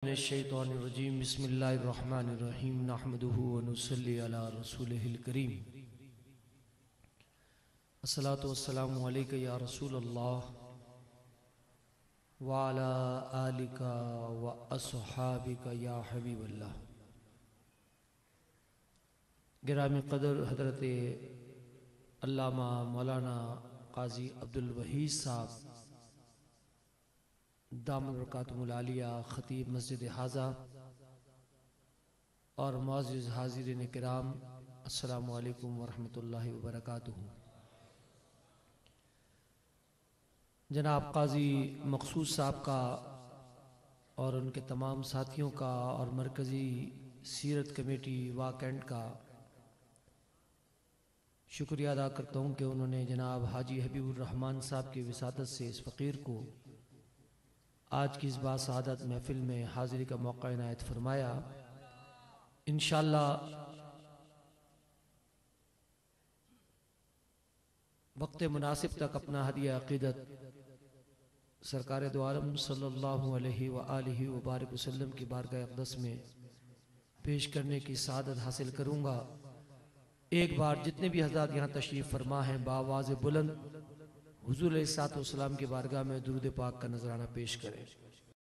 शैतानिर्रजीम बिस्मिल्लाहिर्रहमानिर्रहीम नहमदुहु व नुसल्ली अला रसूलिहिल करीम अस्सलातु वस्सलामु अलैका या रसूलल्लाह व अला आलिका व अस्हाबिका या हबीबल्लाह। गिरामी क़दर हज़रत अल्लामा मौलाना क़ाज़ी अब्दुल वहीद साहब दामद बरकातुहुल आलिया ख़तीब मस्जिद हाज़ा और मुअज़्ज़िज़ हाज़िरीन किराम, अस्सलामु अलैकुम व रहमतुल्लाहि व बरकातुहू। जनाब क़ाज़ी मक़सूद साहब का और उनके तमाम साथियों का और मरकज़ी सीरत कमेटी वाकैंड का शुक्रिया अदा करता हूँ कि उन्होंने जनाब हाजी हबीबुर रहमान साहब की विसादत से इस फ़कीर को आज की इस बासआदत महफिल में हाज़िरी का मौका इनायत फरमाया। इंशाअल्लाह वक्त मुनासिब तक अपना हदिया अक़ीदत सरकार दो आलम सल्लल्लाहु अलैहि व आलिहि व बारिक वसल्लम की बारगाह अक़दस में पेश करने की सादत हासिल करूँगा। एक बार जितने भी हज़रात यहाँ तशरीफ़ फरमा हैं बावाज़ बुलंद हुज़ूर अलैहिस्सलातु वस्सलाम की बारगाह में दुरूद पाक का नजराना पेश करें।